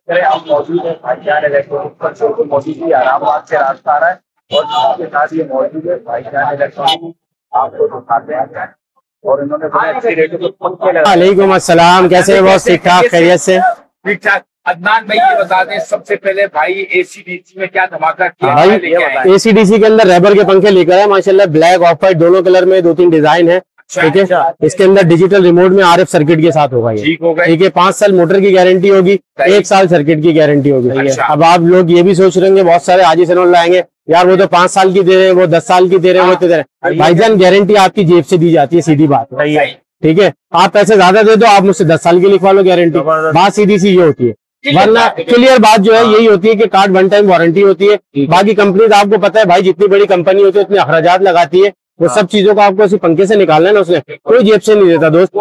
हम मौजूद है भाईजान इलेक्ट्रॉनिक पर, जो मौजूद है इलाहाबाद से रास्ता आ रहा है और इसके साथ ये मौजूद है भाईजान इलेक्ट्रॉनिक, आपको दिखाते हैं। और इन्होंने अच्छे रेटों पे पंखे लगाए। वालेकुम अस्सलाम, कैसे हैं बॉस? ठीक ठाक, खैरियत से? ठीक ठाक। अदनान भाई ये बता दें सबसे पहले भाई एसीडीसी में क्या धमाका किया भाई है? एसीडीसी के अंदर रैबर के पंखे लेकर आए माशाल्लाह, ब्लैक ऑफ वाइट दोनों कलर में 2-3 डिजाइन है। ठीक है, इसके अंदर डिजिटल रिमोट में आरएफ सर्किट के साथ होगा ये। ठीक होगा। ठीक है, 5 साल मोटर की गारंटी होगी, 1 साल सर्किट की गारंटी होगी। अब आप लोग ये भी सोच रहे होंगे बहुत सारे हाजी सनोल लाएंगे यार, वो तो 5 साल की दे रहे हैं, वो 10 साल की दे रहे हैं, वो तो दे रहे हैं। भाईजान गारंटी आपकी जेब से दी जाती है, सीधी बात है। ठीक है, आप पैसे ज्यादा दे दो, आप मुझसे 10 साल की लिखवा लो गारंटी, बात सीधी सी ये होती है। वरना क्लियर बात जो है यही होती है कि कार्ड 1 टाइम वारंटी होती है। बाकी कंपनी तो आपको पता है भाई, जितनी बड़ी कंपनी होती है उतने अखराजात लगाती है, वो सब चीजों को आपको उसी पंखे से निकालना है ना, उसने कोई जेब से नहीं देता दोस्त।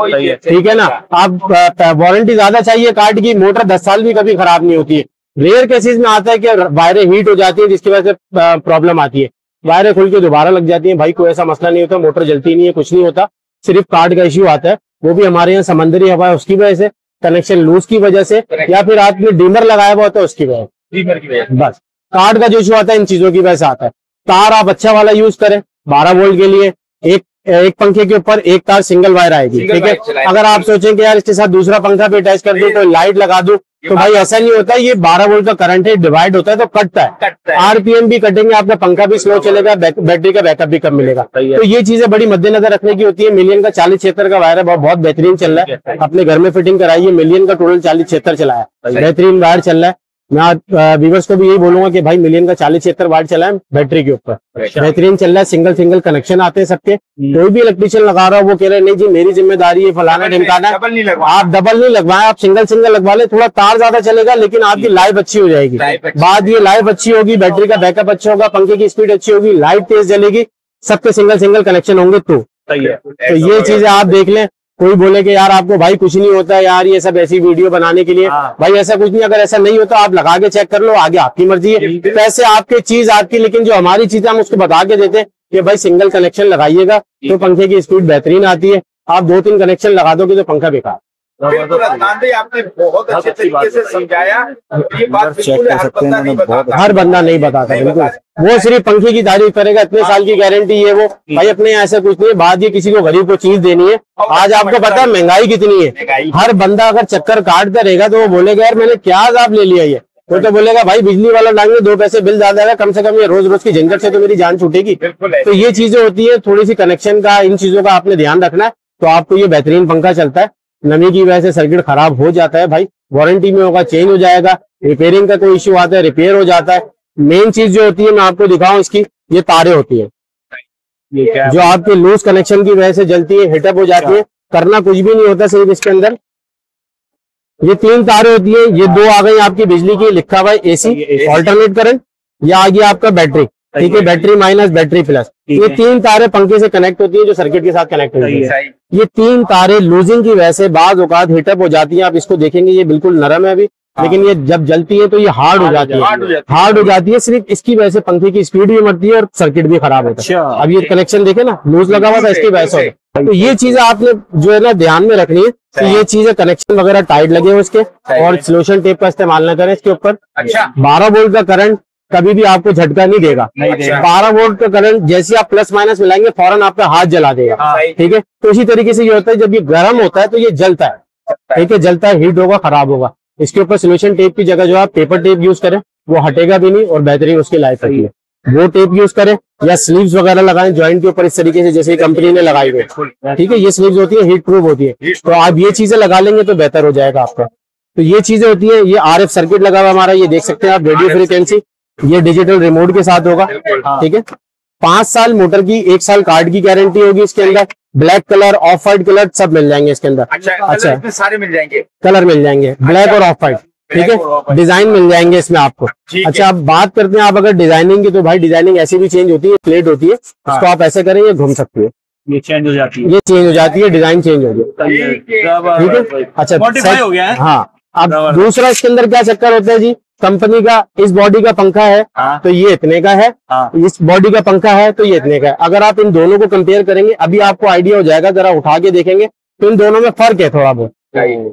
ठीक है ना, आप वारंटी ज्यादा चाहिए कार्ड की, मोटर 10 साल भी कभी खराब नहीं होती है। रेयर केसेस में आता है कि वायरें हीट हो जाती है जिसकी वजह से प्रॉब्लम आती है, वायरें खुल के दोबारा लग जाती है। भाई कोई ऐसा मसला नहीं होता, मोटर जलती नहीं है, कुछ नहीं होता, सिर्फ कार्ड का इश्यू आता है। वो भी हमारे यहाँ समंदरी हवा है उसकी वजह से, कनेक्शन लूज की वजह से, या फिर आपने डीमर लगाया हुआ होता है उसकी वजह। बस कार्ड का जो इशू आता है इन चीजों की वजह से आता है। तार आप अच्छा वाला यूज करें 12 वोल्ट के लिए, एक पंखे के ऊपर एक तार सिंगल वायर आएगी। ठीक है, अगर आप सोचें कि यार इसके साथ दूसरा पंखा भी अटैच कर दूं, कोई लाइट लगा दूं, तो भाई ऐसा नहीं होता। ये 12 वोल्ट का करंट है, डिवाइड होता है तो कटता है। आरपीएम भी कटेंगे, आपका पंखा भी स्लो चलेगा, बैटरी का बैकअप भी कम मिलेगा। तो ये चीजें बड़ी मद्देनजर रखने की होती है। मिलियन का 40-76 का वायर है, बहुत बेहतरीन चल रहा है। अपने घर में फिटिंग कराइए, मिलियन का टोटल 40-76 चला है, बेहतरीन वायर चल रहा है। मैं व्यूअर्स को भी यही बोलूंगा कि भाई मिलियन का 40-76 वाट चला है, बैटरी के ऊपर बेहतरीन चल रहा है। सिंगल कनेक्शन आते हैं सबके। कोई भी इलेक्ट्रिशियन लगा रहा हो वो कह रहे नहीं जी मेरी जिम्मेदारी है, फलाना ढिमकाना है। आप डबल नहीं लगवाएं, आप सिंगल लगवा ले, थोड़ा तार ज्यादा चलेगा लेकिन आपकी लाइफ अच्छी हो जाएगी। बाद ये लाइफ अच्छी होगी, बैटरी का बैकअप अच्छा होगा, पंखे की स्पीड अच्छी होगी, लाइट तेज जलेगी, सबके सिंगल कनेक्शन होंगे। तो ये चीजें आप देख लें। कोई बोले कि यार आपको भाई कुछ नहीं होता यार, ये सब ऐसी वीडियो बनाने के लिए, भाई ऐसा कुछ नहीं। अगर ऐसा नहीं होता आप लगा के चेक कर लो, आगे आपकी मर्जी है, पैसे आपके, चीज आपकी, लेकिन जो हमारी चीज हम उसको बता के देते हैं कि भाई सिंगल कनेक्शन लगाइएगा तो पंखे की स्पीड बेहतरीन आती है। आप 2-3 कनेक्शन लगा दोगे तो पंखा बेकार। आपने बहुत अच्छे तरीके से समझाया। ये बात हर बंदा नहीं बताता, बिल्कुल वो सिर्फ पंखे की तारीफ करेगा, इतने साल की गारंटी है वो। भाई अपने ऐसा कुछ नहीं है। बात ये किसी को गरीब को चीज देनी है। आज आपको पता है महंगाई कितनी है, हर बंदा अगर चक्कर काटता रहेगा तो वो बोलेगा यार मैंने क्या अजाब ले लिया ये, वो तो बोलेगा भाई बिजली वाला डालेंगे 2 पैसे बिल ज्यादा है, कम से कम ये रोज की झंझट से तो मेरी जान छूटेगी। तो ये चीजें होती है, थोड़ी सी कनेक्शन का, इन चीजों का आपने ध्यान रखना है तो आपको ये बेहतरीन पंखा चलता है। नमी की वजह से सर्किट खराब हो जाता है भाई, वारंटी में होगा, चेंज हो जाएगा। रिपेयरिंग का कोई इश्यू आता है, रिपेयर हो जाता है। मेन चीज जो होती है मैं आपको दिखाऊं, इसकी ये तारें होती है जो आपके लूज कनेक्शन की वजह से जलती है, हिटअप हो जाती है। करना कुछ भी नहीं होता, सिर्फ इसके अंदर ये 3 तारें होती है। ये 2 आ गई आपकी बिजली की, लिखा हुआ है एसी ऑल्टरनेट करंट। ये आ गया आपका बैटरी, ठीक है, बैटरी माइनस बैटरी प्लस। ये 3 तारें पंखे से कनेक्ट होती है जो सर्किट के साथ कनेक्ट होती है। ये 3 तारें लूजिंग की वजह से बाज औकात हिटअप हो जाती है। आप इसको देखेंगे ये बिल्कुल नरम है अभी, लेकिन ये जब जलती है तो ये हार्ड हो जाती है, हार्ड हो जाती है। सिर्फ इसकी वजह से पंखे की स्पीड भी मरती है और सर्किट भी खराब होता है। अब ये कनेक्शन देखे ना, लूज लगा हुआ था, इसकी वजह से। तो ये चीजें आपने जो है ना ध्यान में रखनी है कि ये चीजें कनेक्शन वगैरह टाइट लगे हो इसके, और सोल्यूशन टेप का इस्तेमाल न करें इसके ऊपर। 12 वोल्ट का करंट कभी भी आपको झटका नहीं देगा। 12 वोल्ट का करंट जैसे आप प्लस माइनस मिलाएंगे फौरन आपका हाथ जला देगा। ठीक है, तो इसी तरीके से ये होता है, जब ये गर्म होता है तो ये जलता है। ठीक है, जलता है, हीट होगा, खराब होगा। इसके ऊपर सोल्यूशन टेप की जगह जो आप पेपर टेप यूज करें, वो हटेगा भी नहीं और बेहतरीन उसकी लाइफ रहती है। वो टेप यूज करें या स्लीव्स वगैरह लगाएं जॉइंट के ऊपर, इस तरीके से जैसे कंपनी ने लगाई हुई। ठीक है, ये स्लीव्स होती है, हीट प्रूफ होती है, तो आप ये चीजें लगा लेंगे तो बेहतर हो जाएगा आपका। तो ये चीजें होती है। ये आरएफ सर्किट लगा हुआ हमारा, ये देख सकते हैं आप, रेडियो फ्रीक्वेंसी, ये डिजिटल रिमोट के साथ होगा। ठीक है, 5 साल मोटर की, 1 साल कार्ड की गारंटी होगी इसके अंदर। Black colour, of white colour सब मिल जाएंगे इसके अंदर। अच्छा सारे मिल जाएंगे, कलर मिल जाएंगे, ब्लैक और ऑफ व्हाइट। ठीक है, डिजाइन मिल जाएंगे इसमें आपको। अच्छा, अब बात करते हैं आप अगर डिजाइनिंग की, तो भाई डिजाइनिंग ऐसी भी चेंज होती है, प्लेट होती है, उसको आप ऐसे करें ये घूम सकती है, ये चेंज हो जाती है, ये चेंज हो जाती है, डिजाइन चेंज हो जाती है। ठीक है, अच्छा मॉडिफाई हो गया है। हाँ, अब दूसरा इसके अंदर क्या चक्कर होता है जी, कंपनी का इस बॉडी का पंखा है तो ये इतने का है, इस बॉडी का पंखा है तो ये इतने का है। अगर आप इन दोनों को कंपेयर करेंगे, अभी आपको आइडिया हो जाएगा, जरा उठा के देखेंगे तो इन दोनों में फर्क है थोड़ा बहुत।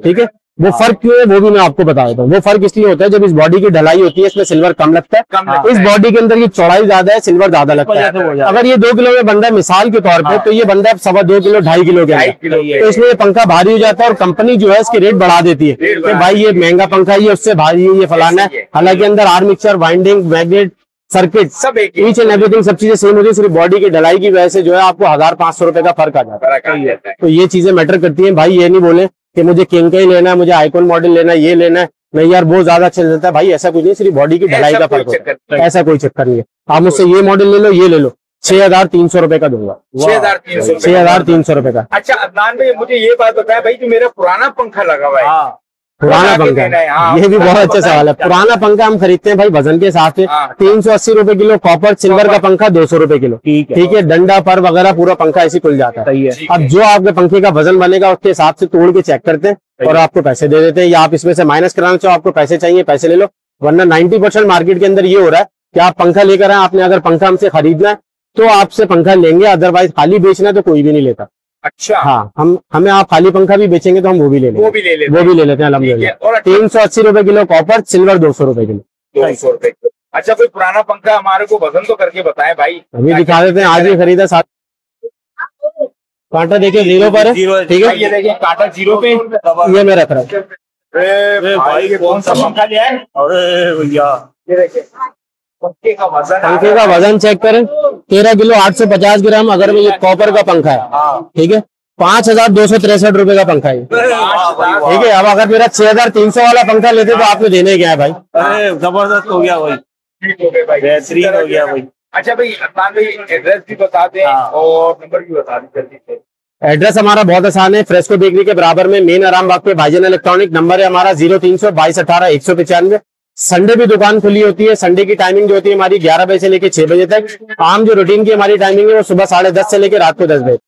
ठीक है, वो फर्क क्यों है वो भी मैं आपको बता देता हूँ। वो फर्क इसलिए होता है जब इस बॉडी की ढलाई होती है इसमें सिल्वर कम लगता है, इस बॉडी के अंदर ये चौड़ाई ज्यादा है, सिल्वर ज्यादा लगता है। अगर ये 2 किलो में बन रहा है मिसाल के तौर पे, तो ये बन रहा है 2.25 किलो 2.5 किलो के अंदर, तो इसलिए ये पंखा भारी हो जाता है और कंपनी जो है इसके रेट बढ़ा देती है कि भाई ये महंगा पंखा है, ये उससे भारी है, ये फलाना है। हालांकि अंदर आर्मिक्सर, वाइंडिंग, मैग्नेट, सर्किट, सब ईच एंड एवरीथिंग सब चीजें सेम होती है, सिर्फ बॉडी की ढलाई की वजह से जो है आपको 1500 रुपए का फर्क आ जाता है। तो ये चीजें मैटर करती हैं भाई। ये नहीं बोले कि मुझे किंग का ही लेना है, मुझे आइकॉन मॉडल लेना है, ये लेना है, नहीं यार वो ज्यादा अच्छा चलता है, भाई ऐसा कुछ नहीं, सिर्फ बॉडी की ढलाई का फर्क होता है, ऐसा कोई चक्कर नहीं है। आप मुझसे ये मॉडल ले लो, ये ले लो, 6300 रुपए का दूंगा, 6300 रुपए का। अच्छा अदनान भाई मुझे ये बात बताया भाई, जो मेरा पुराना पंखा लगा हुआ है, पुराना पंखा, ये भी बहुत अच्छा सवाल है। पुराना पंखा हम खरीदते हैं भाई वजन के हिसाब से, 380 रुपए किलो कॉपर, सिल्वर का पंखा 200 रुपए किलो, ठीक है। डंडा पर वगैरह पूरा पंखा ऐसी खुल जाता है। अब जो आपके पंखे का वजन बनेगा उसके हिसाब से तोड़ के चेक करते हैं और आपको पैसे दे देते हैं, या आप इसमें से माइनस कराना चाहो, आपको पैसे चाहिए पैसे ले लो, वरना 90% मार्केट के अंदर ये हो रहा है कि आप पंखा लेकर आए, आपने अगर पंखा हमसे खरीदना है तो आपसे पंखा लेंगे, अदरवाइज खाली बेचना है तो कोई भी नहीं लेता। अच्छा हाँ, हमें आप खाली पंखा भी बेचेंगे तो हम वो भी ले लेंगे, वो भी ले लेते हैं अलहमदुलिल्लाह। 380 रुपए किलो कॉपर, सिल्वर 200 रुपए किलो, 200 रुपए किलो। अच्छा कोई पुराना पंखा हमारे को वजन तो करके बताएं भाई, अभी दिखा देते हैं। आज ही खरीदा, साथ कांटा देखिए 0 पर है, ठीक है, ये देखिए कांटा 0 पे, ये मैं रख रहा हूँ। भाई ये कौन सा पंखा लिया है? अरे भैया ये देखिए पंखे का वजन चेक करें, 13 किलो 850 ग्राम। अगर ये कॉपर का पंखा है, ठीक है, 5263 रुपए का पंखा है, ठीक है। अब अगर मेरा 6300 वाला पंखा लेते तो आपने देने क्या है भाई? अरे जबरदस्त हो गया भाई, बेहतरीन हो गया भाई। अच्छा भाई अदनान भाई एड्रेस भी बता दें और नंबर भी बता दें जल्दी से। एड्रेस हमारा बहुत आसान है, फ्रेस्को बेकरी के बराबर में मेन आराम बाग पे भाईजान इलेक्ट्रॉनिक। नंबर है हमारा 0300 22 18 195। संडे भी दुकान खुली होती है। संडे की टाइमिंग जो होती है हमारी 11 बजे से लेकर 6 बजे तक। आम जो रूटीन की हमारी टाइमिंग है वो सुबह 10:30 से लेकर रात को 10 बजे।